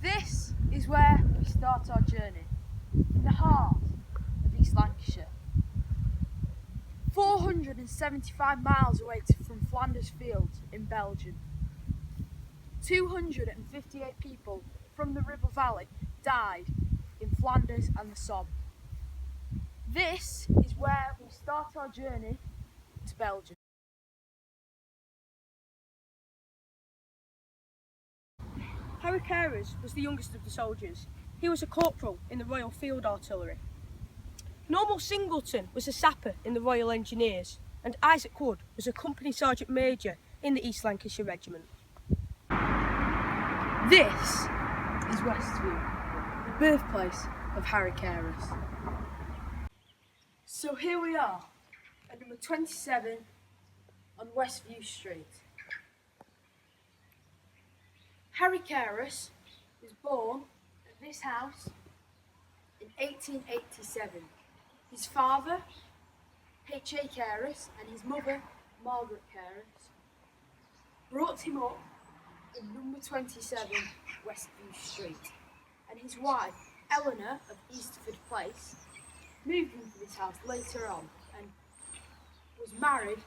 This is where we start our journey, in the heart of East Lancashire. 475 miles away from Flanders Fields in Belgium. 258 people from the River Valley died in Flanders and the Somme. This is where we start our journey to Belgium. Harry Caris was the youngest of the soldiers. He was a corporal in the Royal Field Artillery. Norman Singleton was a sapper in the Royal Engineers, and Isaac Wood was a company sergeant major in the East Lancashire Regiment. This is Westview, the birthplace of Harry Caris. So here we are, at number 27 on Westview Street. Harry Caris was born at this house in 1887. His father, H.A. Caris, and his mother, Margaret Caris, brought him up in number 27 Westview Street, and his wife, Eleanor of Easterford Place, moved into this house later on and was married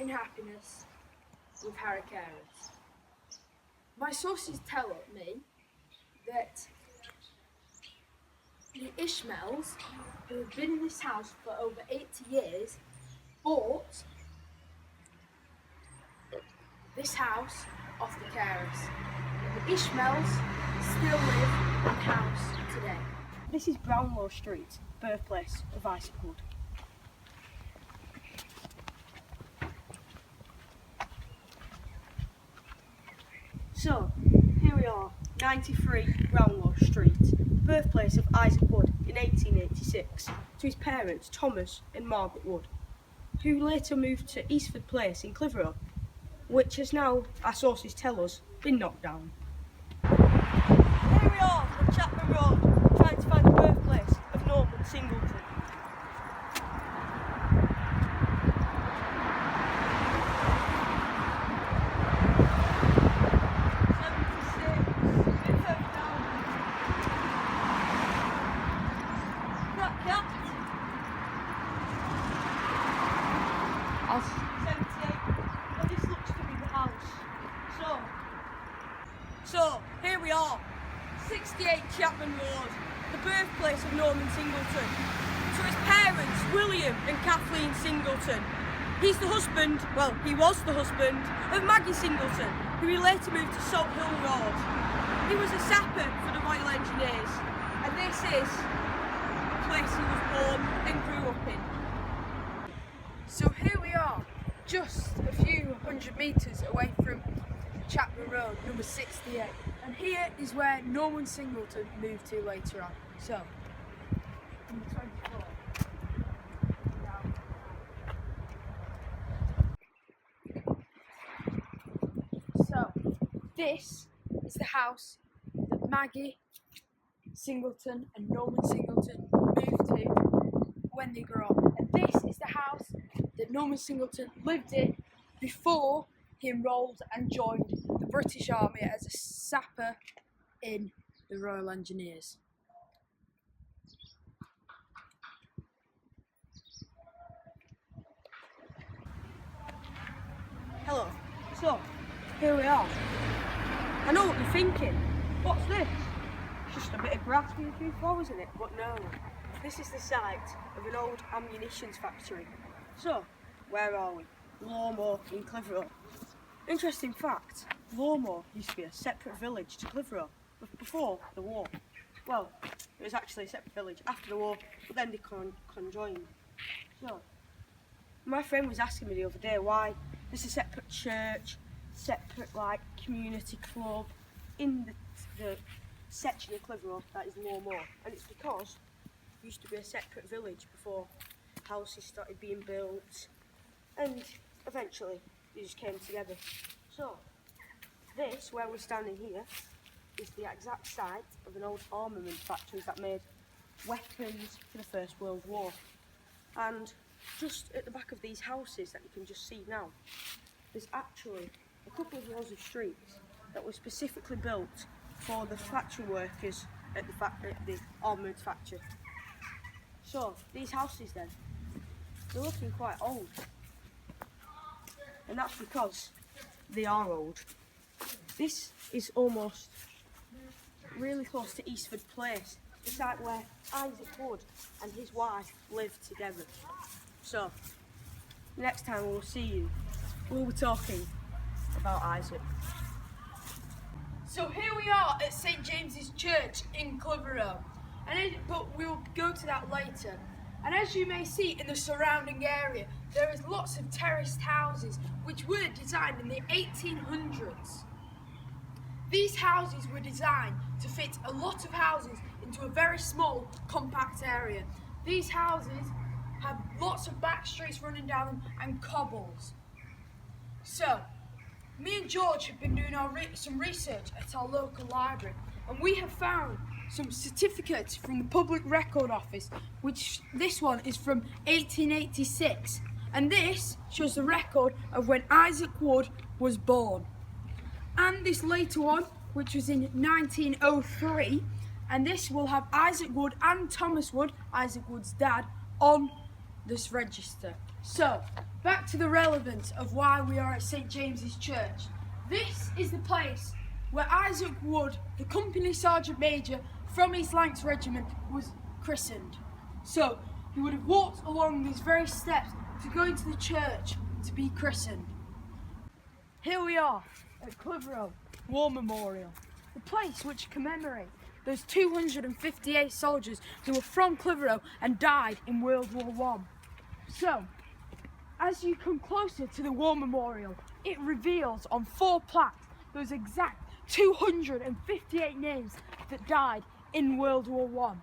in happiness with Harry Caris. My sources tell me that the Ishmaels, who have been in this house for over 80 years, bought this house off the Caris. The Ishmaels still live in the house today. This is Brownlow Street, birthplace of Isaac Wood. So, here we are, 93 Brownlow Street, birthplace of Isaac Wood in 1886, to his parents Thomas and Margaret Wood, who later moved to Eastford Place in Clitheroe, which has now, our sources tell us, been knocked down. Here we are on Chapman Road, trying to find the birthplace of Norman Singleton. So, here we are, 68 Chapman Road, the birthplace of Norman Singleton. To his parents, William and Kathleen Singleton. He's the husband, well, he was the husband, of Maggie Singleton, who he later moved to Salt Hill Road. He was a sapper for the Royal Engineers, and this is the place he was born and grew up in. So here we are, just a few hundred metres away from Chapman Road, number 68, and here is where Norman Singleton moved to later on. So, number 24. So, this is the house that Maggie Singleton and Norman Singleton moved to when they grew up, and this is the house that Norman Singleton lived in before he enrolled and joined the British Army as a sapper in the Royal Engineers. Hello. So, here we are. I know what you're thinking. What's this? Just a bit of grass with a few flowers in it, but no. This is the site of an old ammunitions factory. So, where are we? Lawmore in Clitheroe. Interesting fact, Lawmore used to be a separate village to Clitheroe before the war. Well, it was actually a separate village after the war, but then they conjoined. So, my friend was asking me the other day why there's a separate church, separate community club in the section of Clitheroe that is Lawmore, and it's because it used to be a separate village before houses started being built, and eventually they just came together. So, this, where we're standing here, is the exact site of an old armament factory that made weapons for the First World War. And just at the back of these houses that you can just see now, there's actually a couple of rows of streets that were specifically built for the factory workers at the armament factory. So these houses then, they're looking quite old, and that's because they are old. This is almost really close to Eastford Place, the site where Isaac Wood and his wife lived together. So next time we'll see you, we'll be talking about Isaac. So here we are at St James's Church in Clitheroe, but we'll go to that later. And as you may see in the surrounding area, there is lots of terraced houses which were designed in the 1800s. These houses were designed to fit a lot of houses into a very small, compact area. These houses have lots of back streets running down them and cobbles. So, me and George have been doing some research at our local library, and we have found some certificates from the Public Record Office, which this one is from 1886, and this shows the record of when Isaac Wood was born. And this later one, which was in 1903, and this will have Isaac Wood and Thomas Wood, Isaac Wood's dad, on this register. So, back to the relevance of why we are at St James's Church. This is the place where Isaac Wood, the company sergeant major from East Lancs Regiment, was christened. So, he would have walked along these very steps to go into the church to be christened. Here we are at Clitheroe War Memorial, the place which commemorates those 258 soldiers who were from Clitheroe and died in World War One. So, as you come closer to the War Memorial, it reveals on 4 plaques those exact 258 names that died in World War One.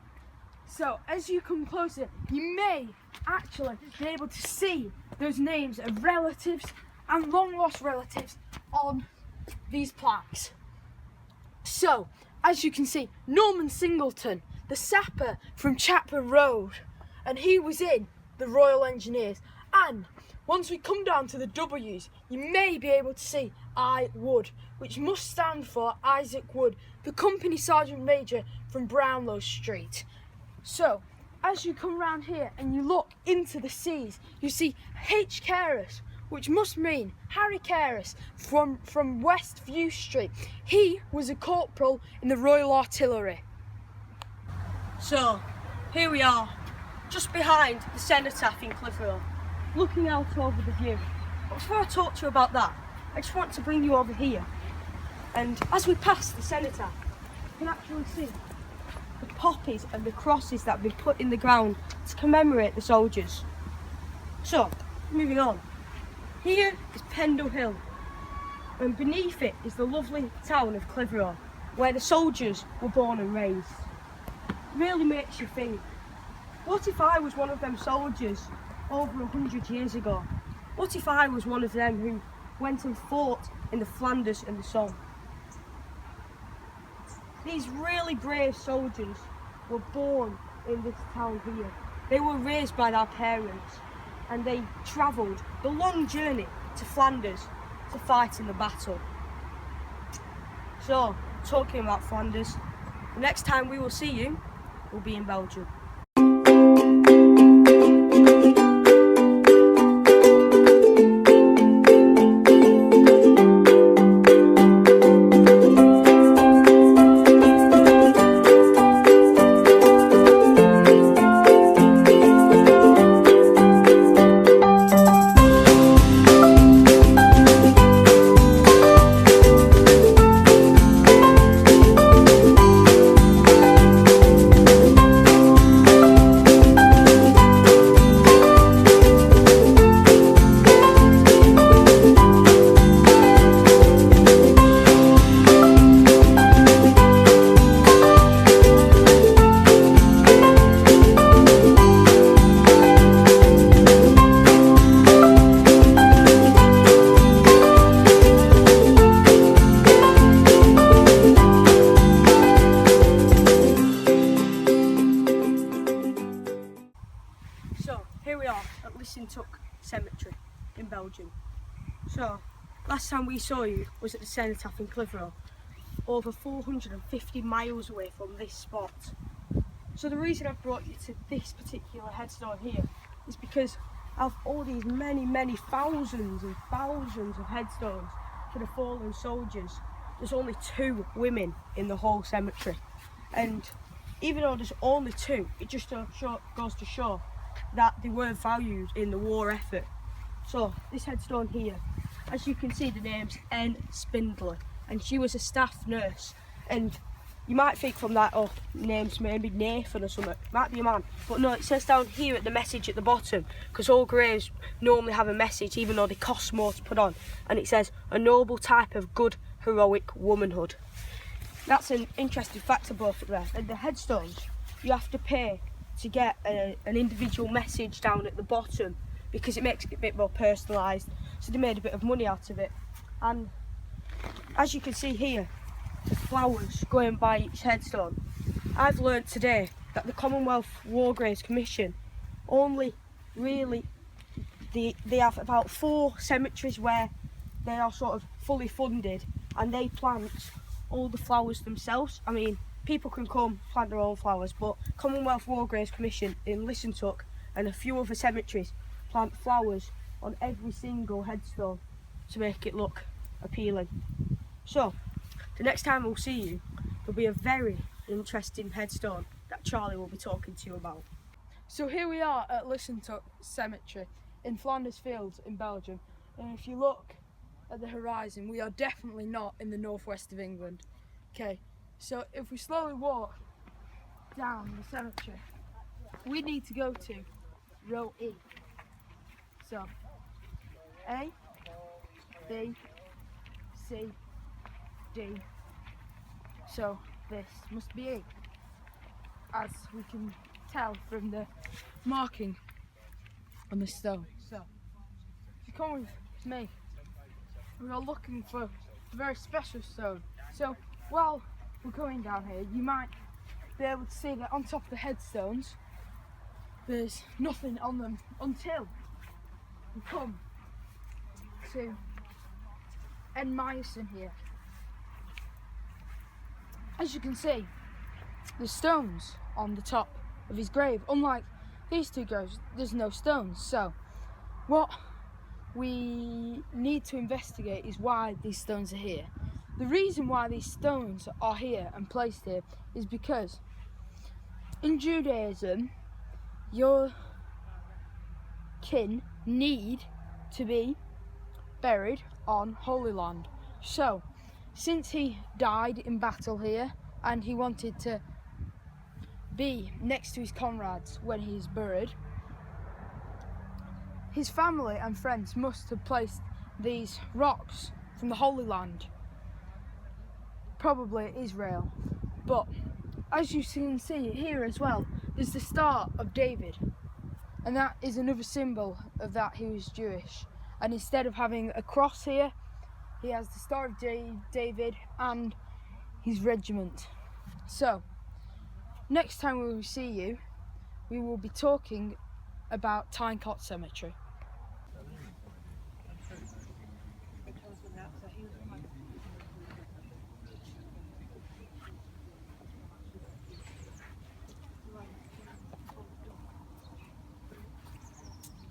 So, as you come closer, you may actually be able to see those names of relatives and long-lost relatives on these plaques. So, as you can see, Norman Singleton, the sapper from Chapman Road, and he was in the Royal Engineers. And once we come down to the W's, you may be able to see I Wood, which must stand for Isaac Wood, the company sergeant major from Brownlow Street. So, as you come round here and you look into the C's, you see H. Caris, which must mean Harry Caris from West View Street. He was a corporal in the Royal Artillery. So, here we are, just behind the cenotaph in Clitheroe, looking out over the view. But before I talk to you about that, I just want to bring you over here. And as we pass the cenotaph, you can actually see the poppies and the crosses that have been put in the ground to commemorate the soldiers. So, moving on. Here is Pendle Hill, and beneath it is the lovely town of Clitheroe, where the soldiers were born and raised. It really makes you think, what if I was one of them soldiers over 100 years ago? What if I was one of them who went and fought in the Flanders and the Somme? These really brave soldiers were born in this town here. They were raised by their parents, and they travelled the long journey to Flanders to fight in the battle. So, talking about Flanders, the next time we will see you will be in Belgium. At Lijssenthoek Cemetery in Belgium. So, last time we saw you was at the cenotaph in Clitheroe. over 450 miles away from this spot. So the reason I've brought you to this particular headstone here is because of all these many thousands and thousands of headstones for the fallen soldiers, there's only 2 women in the whole cemetery. And even though there's only 2, it just goes to show that they were valued in the war effort. So this headstone here, as you can see, the name's N. Spindler, and she was a staff nurse. And you might think from that, oh, name's maybe Nathan or something, might be a man, but no, it says down here at the message at the bottom, because all graves normally have a message even though they cost more to put on, and it says a noble type of good heroic womanhood. That's an interesting fact to both up there. And the headstones, you have to pay to get an individual message down at the bottom because it makes it a bit more personalised, so they made a bit of money out of it. And as you can see here, the flowers going by each headstone. I've learnt today that the Commonwealth War Graves Commission only really, they have about 4 cemeteries where they are sort of fully funded and they plant all the flowers themselves. I mean, people can come plant their own flowers, but Commonwealth War Graves Commission in Lijssenthoek and a few other cemeteries plant flowers on every single headstone to make it look appealing. So the next time we'll see you, there'll be a very interesting headstone that Charlie will be talking to you about. So here we are at Lijssenthoek Cemetery in Flanders Fields in Belgium, and if you look at the horizon, we are definitely not in the northwest of England. Okay, so if we slowly walk down the cemetery, we need to go to row E. So A, B, C, D. So this must be E, as we can tell from the marking on the stone. So if you come with me, we are looking for a very special stone. So while we're going down here, you might be able to see that on top of the headstones there's nothing on them until we come to N. Menin here. As you can see, there's stones on the top of his grave. Unlike these 2 graves, there's no stones. So what we need to investigate is why these stones are here. The reason why these stones are here and placed here is because in Judaism, your kin need to be buried on Holy Land. So since he died in battle here and he wanted to be next to his comrades when he's buried, his family and friends must have placed these rocks from the Holy Land, probably Israel. But as you can see here as well, there's the Star of David, and that is another symbol of that he was Jewish. And instead of having a cross here, he has the Star of David and his regiment. So next time we will see you, we will be talking about Tyne Cot Cemetery.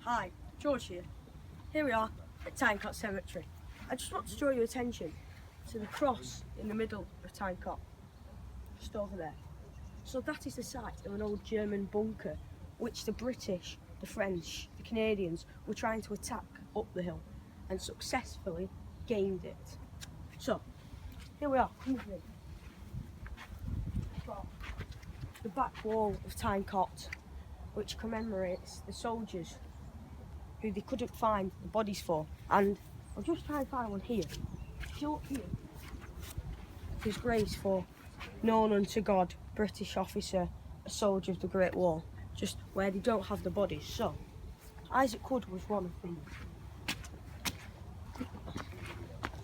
Hi, George here. Here we are at Tyne Cot Cemetery. I just want to draw your attention to the cross in the middle of Tyne Cot, just over there. So that is the site of an old German bunker which the British, the French, the Canadians were trying to attack up the hill and successfully gained it. So here we are, come with me. Got the back wall of Tyne Cot, which commemorates the soldiers who they couldn't find the bodies for, and I'll just try and find one here. Show up here. There's graves for known unto God, British officer, a soldier of the Great War, just where they don't have the bodies. So Isaac Hood was one of these.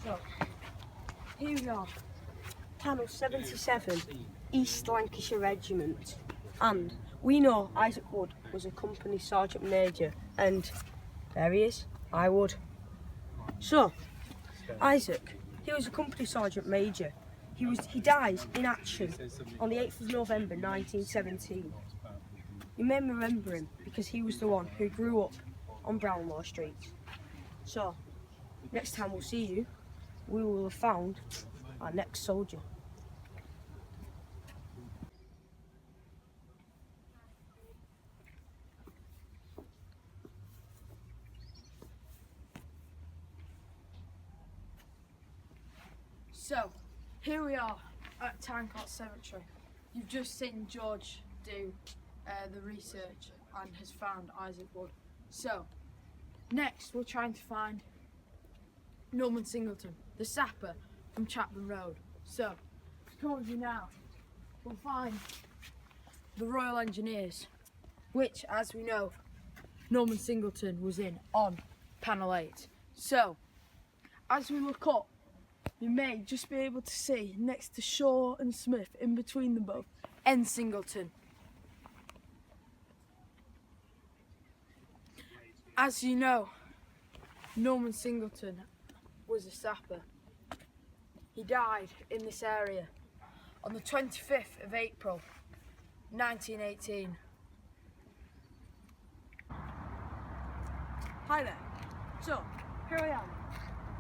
So here we are, Panel 77, East Lancashire Regiment, and we know Isaac Hood was a company sergeant major, and there he is, I would. So Isaac, he was a company sergeant major. He died in action on the 8th of November 1917. You may remember him because he was the one who grew up on Brownlaw Street. So, next time we'll see you, we will have found our next soldier. So, here we are at Tyne Cot Cemetery. You've just seen George do the research and has found Isaac Wood. So, next we're trying to find Norman Singleton, the sapper from Chapman Road. So, to come with you now, we'll find the Royal Engineers, which, as we know, Norman Singleton was in on panel 8. So, as we look up, you may just be able to see next to Shaw and Smith, in between them both, N. Singleton. As you know, Norman Singleton was a sapper. He died in this area on the 25th of April, 1918. Hi there. So, here I am,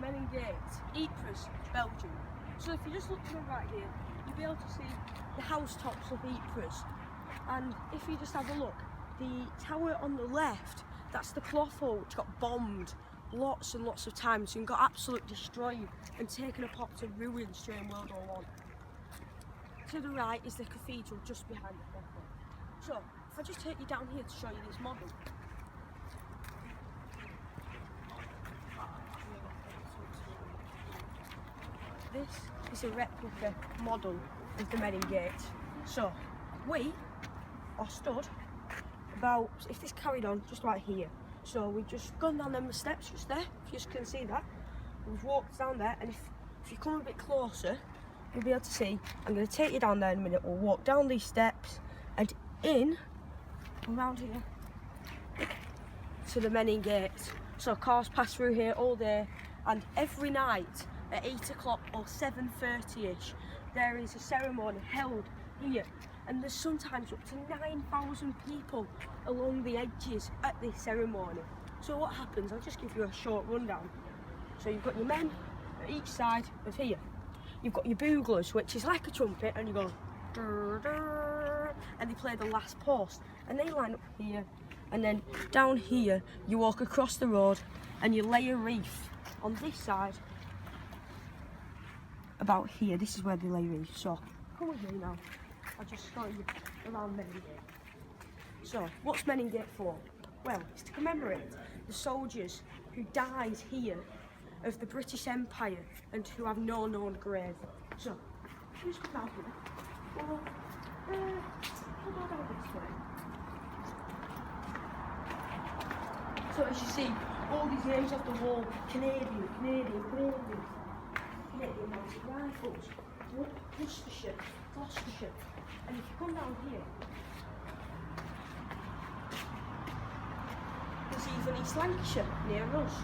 Menin Gate, Ypres, Belgium. So if you just look to the right here, you'll be able to see the housetops of Ypres. And if you just have a look, the tower on the left, that's the cloth hall which got bombed lots and lots of times and got absolutely destroyed and taken apart to ruins during World War I. To the right is the cathedral just behind the cloth hall. So, if I just take you down here to show you this model. This is a replica model of the Menin Gate. So, we are stood about, if this carried on, just right here. So we've just gone down them steps just there, if you just can see that. We've walked down there, and if you come a bit closer, you'll be able to see. I'm going to take you down there in a minute. We'll walk down these steps and in, around here, to the Menin Gate. So cars pass through here all day, and every night at 8 o'clock or 7:30ish, there is a ceremony held here, and there's sometimes up to 9,000 people along the edges at this ceremony. So what happens, I'll just give you a short rundown. So you've got your men at each side of here. You've got your buglers, which is like a trumpet, and you go dur, dur, and they play the last post, and they line up here, and then down here you walk across the road and you lay a wreath on this side. About here, this is where they lay wreaths. So come with me now, I'll just show you around Menin Gate. So what's Menin Gate for? Well, it's to commemorate the soldiers who died here of the British Empire and who have no known grave. So just come down here. Well, we'll go down this way. So as you see, all these names of the wall: Canadian, Canadian, Canadian. Canadian Mounted Rifles, Worcestershire, Gloucestershire, and if you come down here, there's even East Lancashire near us.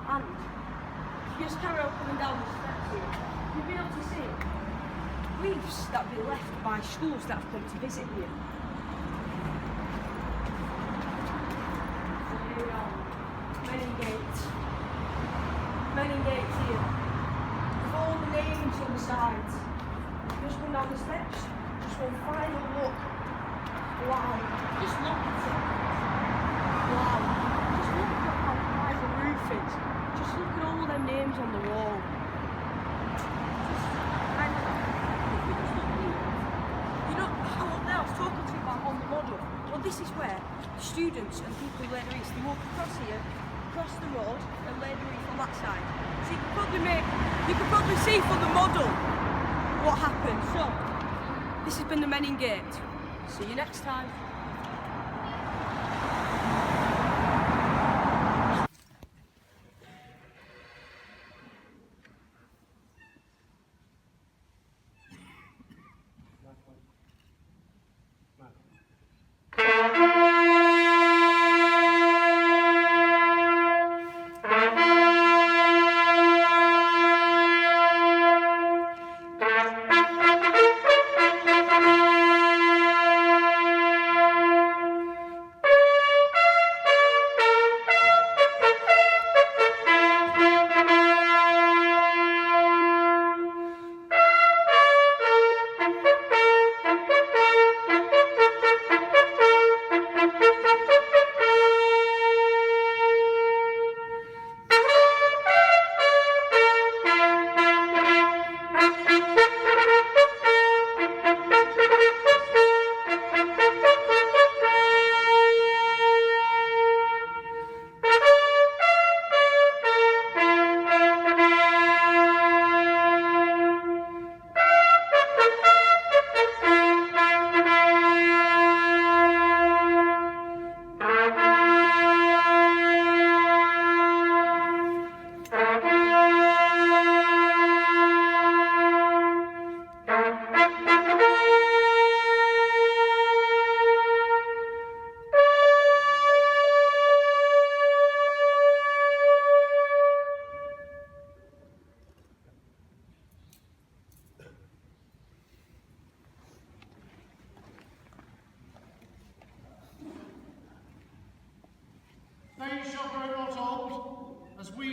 And if you just carry on coming down the steps here, you'll be able to see wreaths that have been left by schools that have come to visit here. So here we are, Menin Gate. Menin Gate here. All the names on the sides. Just come down the steps, just one final look. Wow, just look at it. Wow, just look at how high the roof is. Just look at all them names on the wall. You know how up there I was talking to you about on the model? Well, this is where students and people who lay the wreaths, they walk across here, across the road, and lay the wreath on that side. So you can probably see from the model what happened. So, this has been the Menin Gate. See you next time.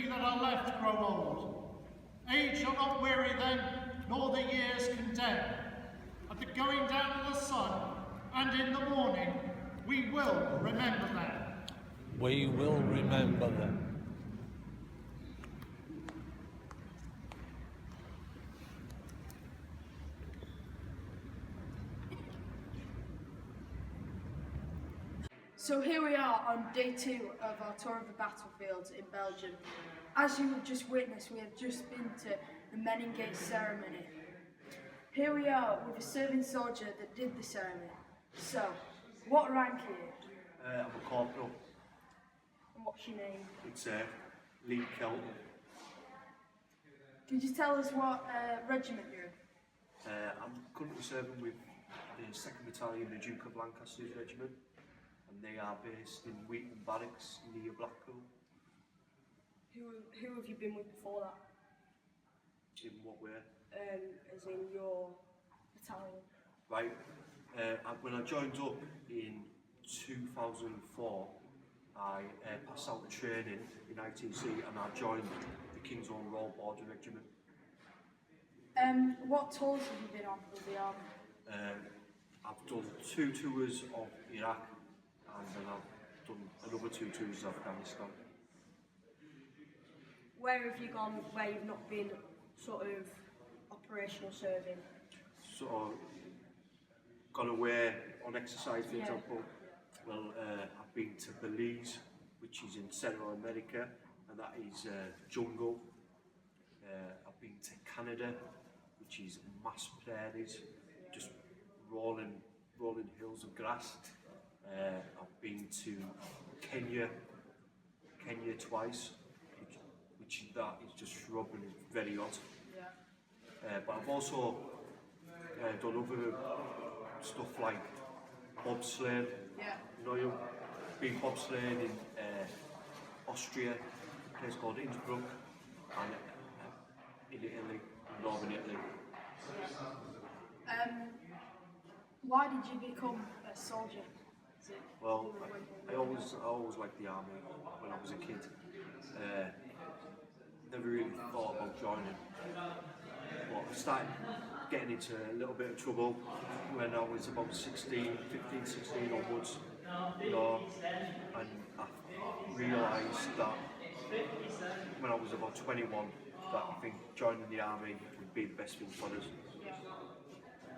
we that are left grow old. Age shall not weary then, nor the years condemn. At the going down of the sun, and in the morning, we will remember them. We will remember them. So here we are on day 2 of our tour of the battlefields in Belgium. As you have just witnessed, we have just been to the Menin Gate ceremony. Here we are with a serving soldier that did the ceremony. So, what rank are you? I'm a corporal. And what's your name? It's Clayton. Could you tell us what regiment you're in? I'm currently serving with the 2nd Battalion, the Duke of Lancaster's regiment, and they are based in Wheaton Barracks near Blackpool. Who have you been with before that? In what way? As in your battalion? Right. When I joined up in 2004, I passed out the training in ITC and I joined the King's Own Royal Border Regiment. What tours have you been on with the army? I've done 2 tours of Iraq and then I've done another 2 tours of Afghanistan. Where have you gone where you've not been sort of operational serving? Sort of gone away on exercise, for example. Well, I've been to Belize, which is in Central America, and that is jungle. I've been to Canada, which is mass prairies, just rolling hills of grass. I've been to Kenya twice, which that is just shrub and it's very hot. But I've also done other stuff like bobsleigh. You know, you've been bobsleighing in Austria, a place called Innsbruck, and in Italy, northern Italy. Why did you become a soldier? Well, I always liked the army when I was a kid. Never really thought about joining. But I started getting into a little bit of trouble when I was about 15, 16 onwards. You know, and I realised that when I was about 21 that I think joining the army would be the best thing for us.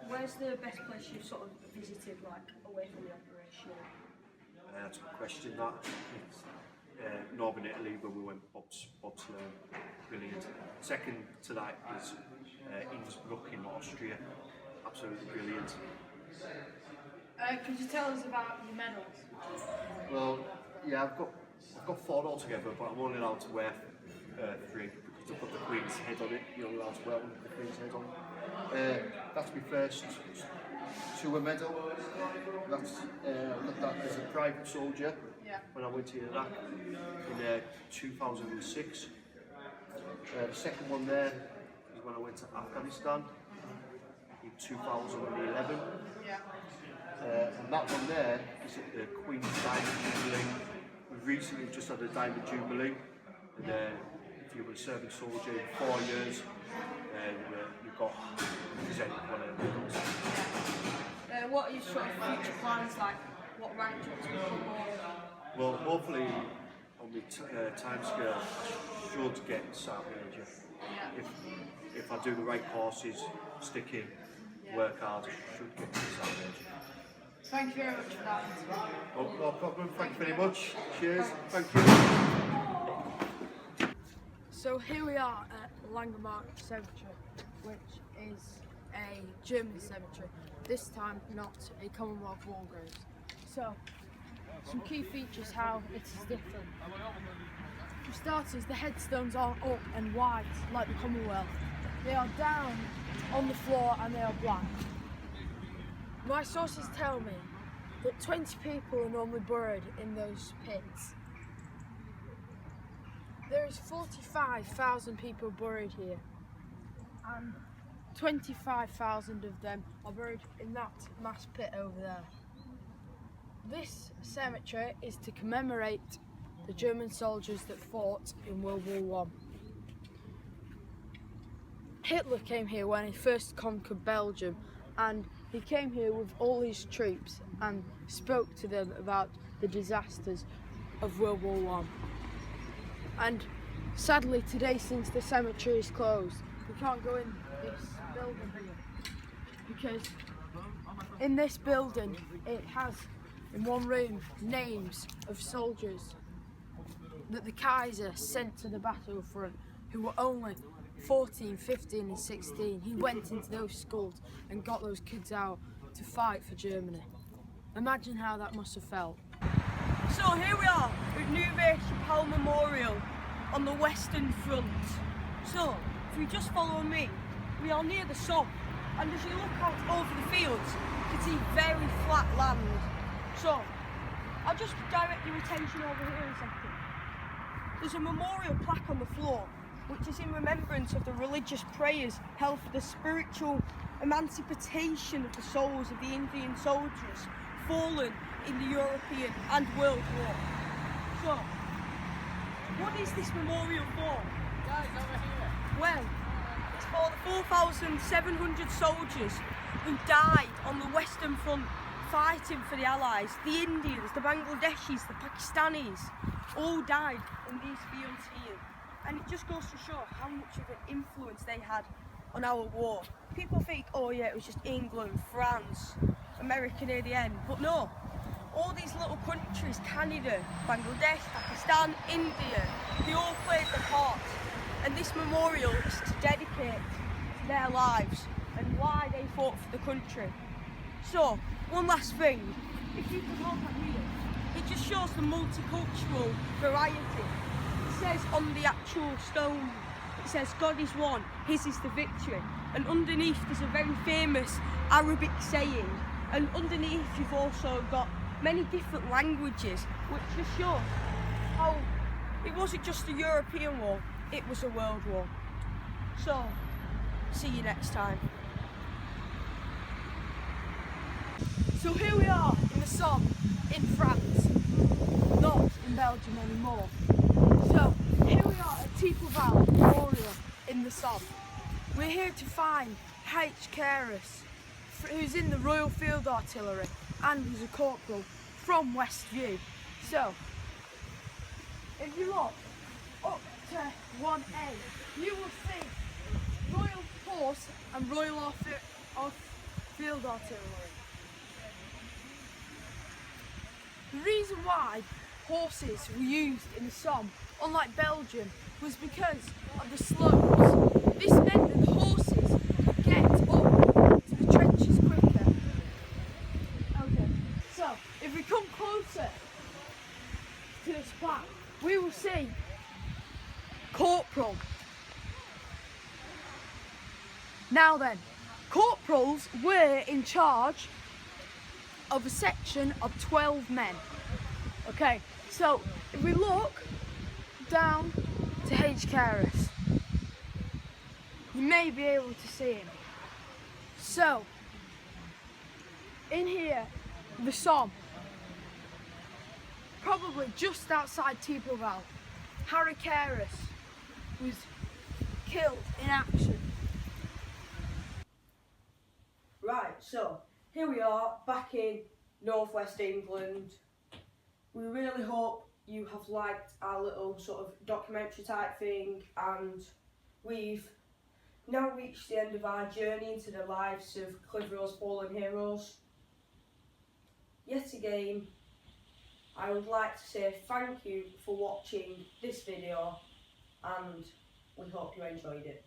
Where's the best place you've sort of visited, like, away from the operation? That's a good question, that. It's northern Italy, where we went bobsleigh, brilliant. Second to that is Innsbruck in Austria, absolutely brilliant. Could you tell us about your medals? Well, yeah, I've got 4 altogether, but I'm only allowed to wear 3 because I've got the Queen's head on it. You're only allowed to wear one with the Queen's head on. That's my first tour medal. That's got that as a private soldier when I went to Iraq in 2006. The second one there is when I went to Afghanistan in 2011. And that one there is at the Queen's Diamond Jubilee. We've recently just had a Diamond Jubilee, and if you were a serving soldier in 4 years, you got presented one of the medals. What are your sort of future plans like? What rank do you want to become more? Well, hopefully on the time scale, I should get Sergeant Major. If I do the right courses, stick in, work hard, I should get Sergeant Major. Thank you very much for that. Oh, no problem, thank you very much. Cheers, thank you. So here we are at Lijssenthoek Cemetery, which is a German cemetery, this time not a Commonwealth war graves. So, some key features how it is different. For starters, the headstones aren't up and wide like the Commonwealth. They are down on the floor and they are black. My sources tell me that 20 people are normally buried in those pits. There is 45,000 people buried here, and 25,000 of them are buried in that mass pit over there. This cemetery is to commemorate the German soldiers that fought in World War One. Hitler came here when he first conquered Belgium, and he came here with all his troops and spoke to them about the disasters of World War One. And sadly today, since the cemetery is closed, we can't go in this building here, because in this building it has in one room names of soldiers that the Kaiser sent to the battlefront who were only 14, 15 and 16. He went into those schools and got those kids out to fight for Germany. Imagine how that must have felt. So here we are with Lijssenthoek Cemetery Memorial on the Western Front. So if you just follow me, we are near the Somme, and as you look out over the fields, you can see very flat land. So I'll just direct your attention over here a second. There's a memorial plaque on the floor, which is in remembrance of the religious prayers held for the spiritual emancipation of the souls of the Indian soldiers fallen in the European and World War. So, what is this memorial for? Guys, over here. Well, it's for the 4,700 soldiers who died on the Western Front fighting for the Allies. The Indians, the Bangladeshis, the Pakistanis, all died in these fields here. And it just goes to show how much of an influence they had on our war. People think, oh yeah, it was just England, France, America near the end, but no. All these little countries, Canada, Bangladesh, Pakistan, India, they all played their part. And this memorial is to dedicate to their lives and why they fought for the country. So, one last thing, if you can look at here, it just shows the multicultural variety. It says on the actual stone, it says God is one, his is the victory. And underneath there's a very famous Arabic saying. And underneath you've also got many different languages, which just shows how it wasn't just a European war, it was a world war. So, see you next time. So here we are in the Somme, in France, not in Belgium anymore. So here we are at Tyne Memorial in the Somme. We're here to find Caris, who's in the Royal Field Artillery and who's a corporal from West View. So, if you look up to 1A, you will see Royal Horse and Royal Field Artillery. The reason why horses were used in the Somme, unlike Belgium, was because of the slopes. This meant that the horses could get up to the trenches quicker. Okay, so if we come closer to this plaque, we will see corporal. Now then, corporals were in charge of a section of 12 men. Okay, so if we look down to H. Caris, you may be able to see him. So, in here, the Somme, probably just outside Tyne, Harry Caris was killed in action. Right, so here we are back in northwest England. We really hope you have liked our little sort of documentary type thing, and we've now reached the end of our journey into the lives of Clitheroe's fallen heroes. Yet again, I would like to say thank you for watching this video, and we hope you enjoyed it.